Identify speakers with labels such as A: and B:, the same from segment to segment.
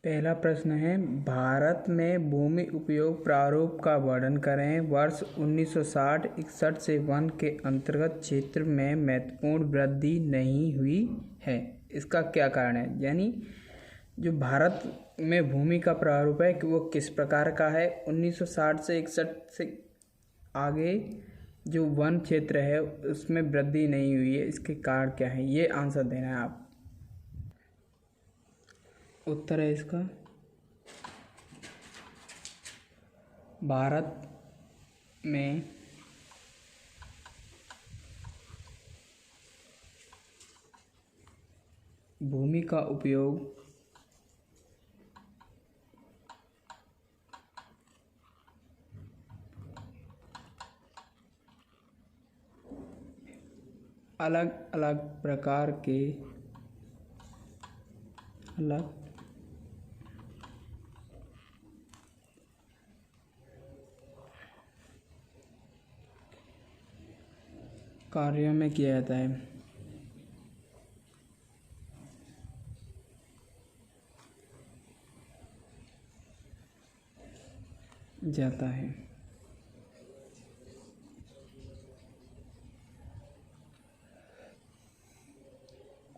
A: पहला प्रश्न है, भारत में भूमि उपयोग प्रारूप का वर्णन करें। वर्ष 1960-61 से वन के अंतर्गत क्षेत्र में महत्वपूर्ण वृद्धि नहीं हुई है। इसका क्या कारण है? यानी जो भारत में भूमि का प्रारूप है कि वो किस प्रकार का है। 1960 से 61 से आगे जो वन क्षेत्र है उसमें वृद्धि नहीं हुई है। इसके कारण क्या है, ये आंसर देना है आप। उत्तर है इसका भारत में भूमि का उपयोग अलग अलग प्रकार के कार्यों में किया जाता है।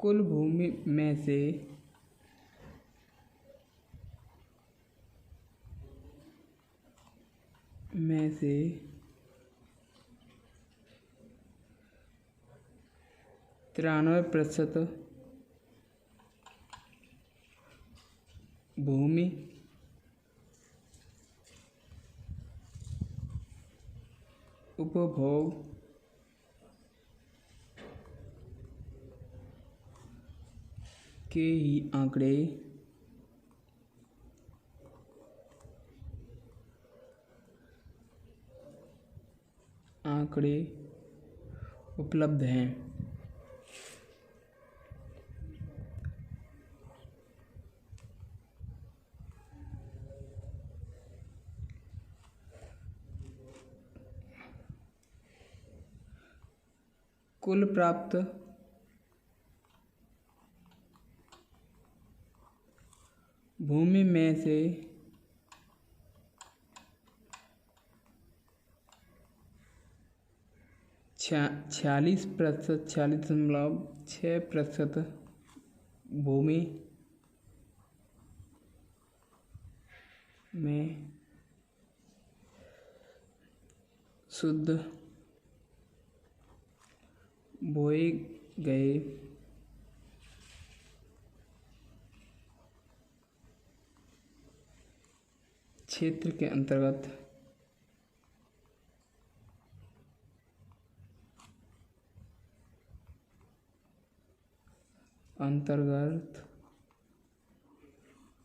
A: कुल भूमि में से 93% भूमि उपभोग के ही आंकड़े उपलब्ध हैं। कुल प्राप्त भूमि में से 46.6% भूमि में शुद्ध बोए गए क्षेत्र के अंतर्गत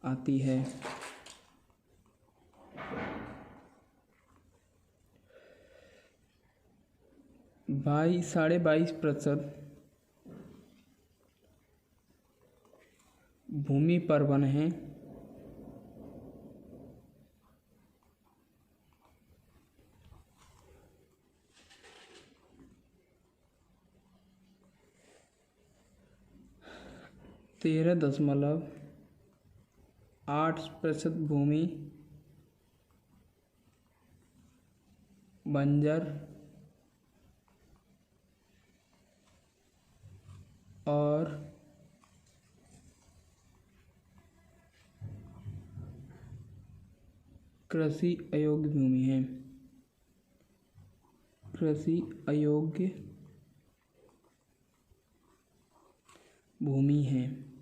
A: आती है। 22.5% भूमि पर वन है। 13.8% भूमि बंजर और 'कृषि अयोग्य भूमि है। कृषि अयोग्य भूमि है।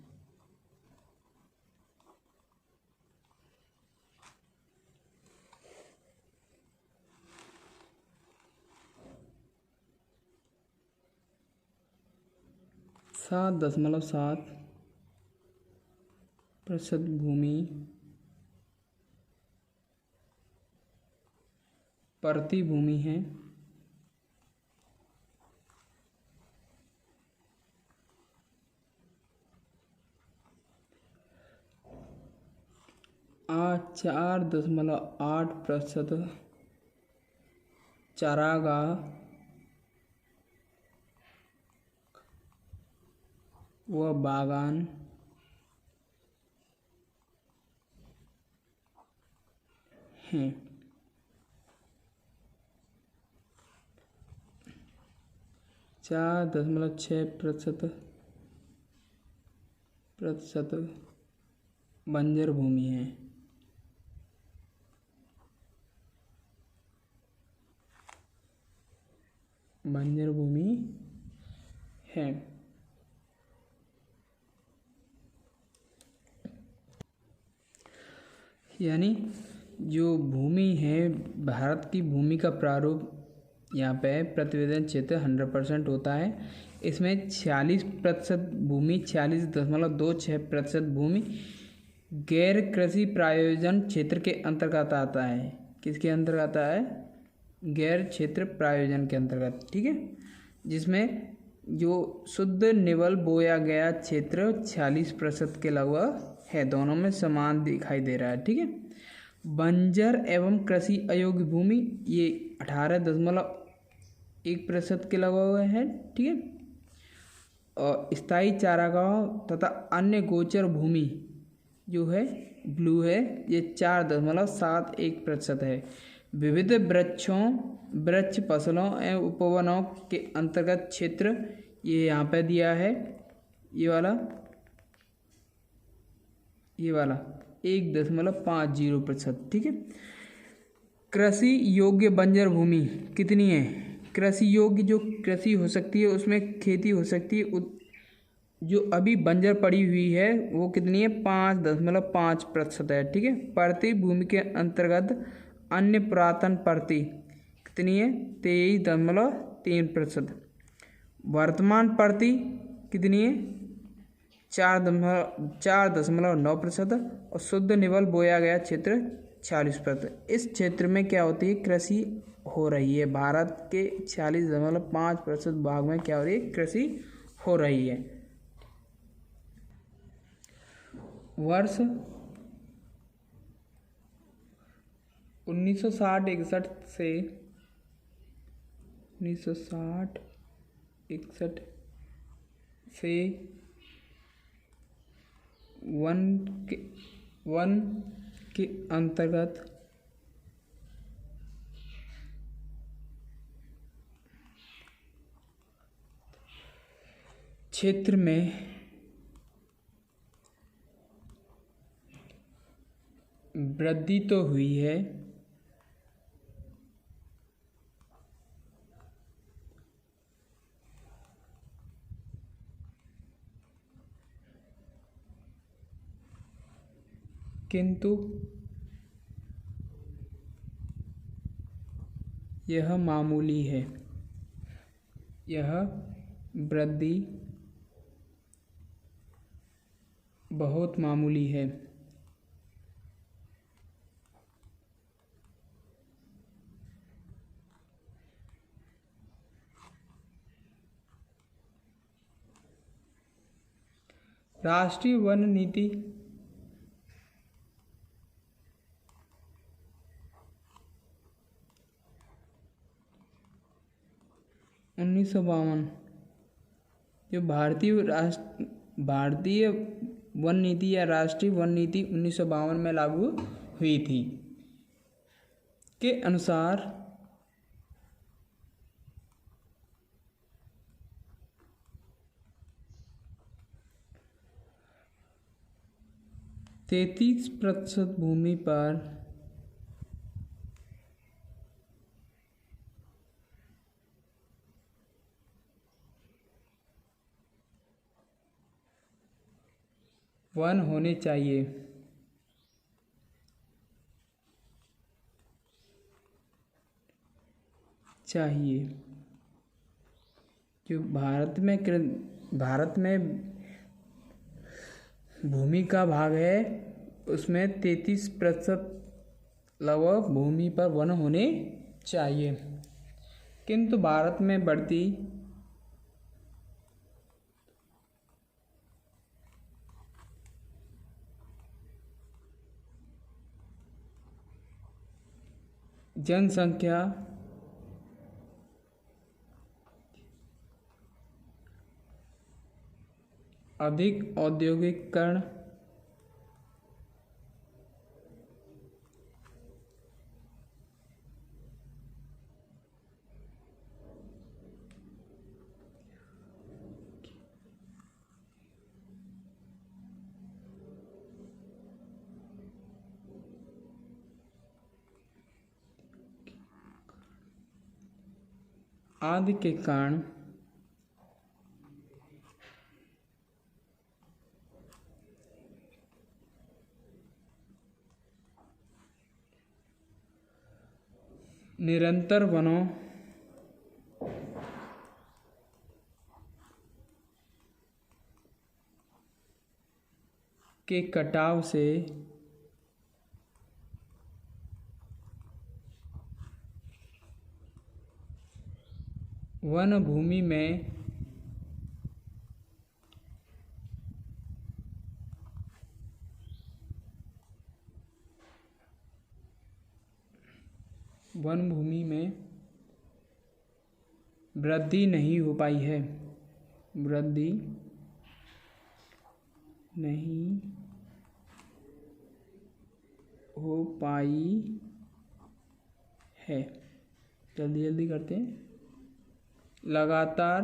A: सात दशमलव 7% भूमि परती भूमि है। 4.8% चारागाह व बागान हैं। 4.6% बंजर भूमि है। बंजर भूमि है। यानी जो भूमि है, भारत की भूमि का प्रारूप यहाँ पे प्रतिवेदन क्षेत्र 100% होता है। इसमें 46% भूमि, 46.26% भूमि गैर कृषि प्रायोजन क्षेत्र के अंतर्गत आता है। किसके अंतर्गत आता है? गैर क्षेत्र प्रायोजन के अंतर्गत, ठीक है। जिसमें जो शुद्ध निवल बोया गया क्षेत्र 46% के लगभग है। दोनों में समान दिखाई दे रहा है, ठीक है। बंजर एवं कृषि अयोग्य भूमि ये 18.1% के लगभग है, ठीक है। और स्थायी चारागाह तथा अन्य गोचर भूमि जो है ब्लू है, ये 4.71% है। विविध वृक्ष फसलों एवं उपवनों के अंतर्गत क्षेत्र ये यहाँ पे दिया है, ये वाला 1.50%, ठीक है। कृषि योग्य बंजर भूमि कितनी है? कृषि योग्य जो कृषि हो सकती है उसमें खेती हो सकती है, जो अभी बंजर पड़ी हुई है वो कितनी है? 5.5% है, ठीक है। प्रति भूमि के अंतर्गत अन्य पुरातन प्रति कितनी है? 23.3%। वर्तमान प्रति कितनी है? 4.9% और शुद्ध निवल बोया गया क्षेत्र 46%। इस क्षेत्र में क्या होती है? कृषि हो रही है। भारत के 46.5% भाग में क्या हो रही है? कृषि हो रही है। वर्ष 1960-61 से वन के अंतर्गत क्षेत्र में वृद्धि तो हुई है, किंतु यह मामूली है। यह वृद्धि बहुत मामूली है। राष्ट्रीय वन नीति 1952 जो भारतीय वन नीति या राष्ट्रीय वन नीति 1952 में लागू हुई थी के अनुसार %33 भूमि पर वन होने चाहिए। जो भारत में भूमि का भाग है उसमें 33% लगभग भूमि पर वन होने चाहिए, किंतु भारत में बढ़ती जनसंख्या अधिक औद्योगिकरण आदि के कारण निरंतर वनों के कटाव से वन भूमि में वृद्धि नहीं हो पाई है। वृद्धि नहीं हो पाई है। जल्दी जल्दी करते हैं। लगातार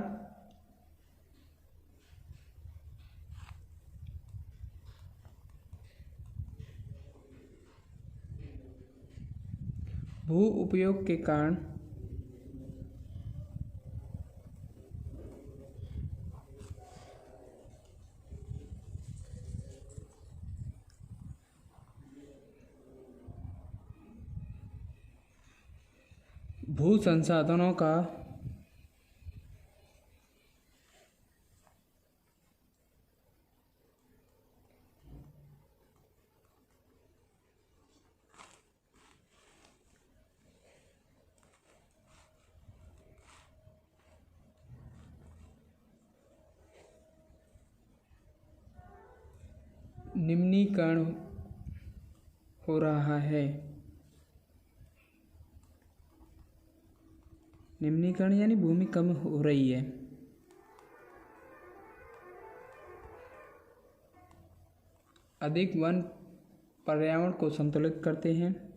A: भू उपयोग के कारण भू संसाधनों का निम्नीकरण हो रहा है। निम्नीकरण यानी भूमि कम हो रही है। अधिक वन पर्यावरण को संतुलित करते हैं।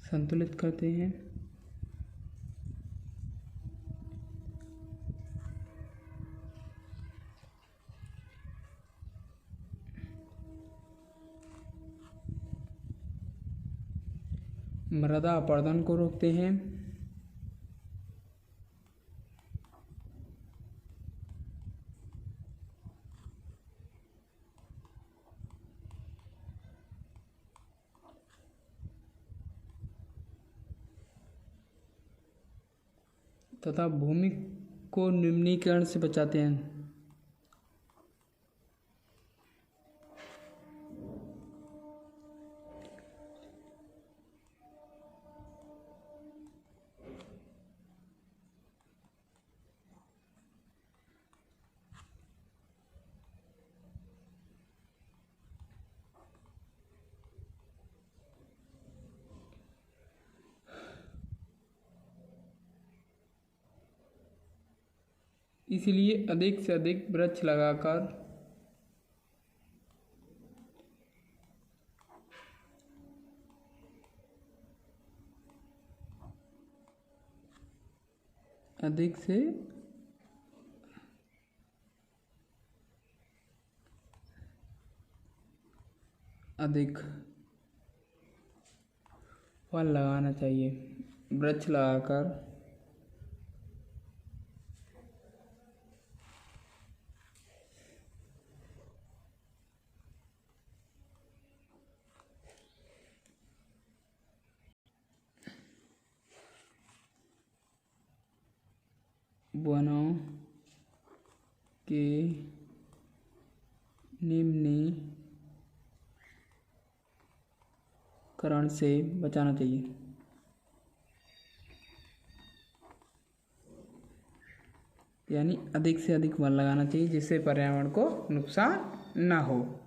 A: संतुलित करते हैं। मृदा अपरदन को रोकते हैं। तथा भूमि को निम्नीकरण से बचाते हैं। इसलिए अधिक से अधिक वृक्ष लगाकर अधिक से अधिक वन लगाना चाहिए। वृक्ष लगाकर वनों के निम्नीकरण से बचाना चाहिए। यानी अधिक से अधिक वन लगाना चाहिए जिससे पर्यावरण को नुकसान ना हो।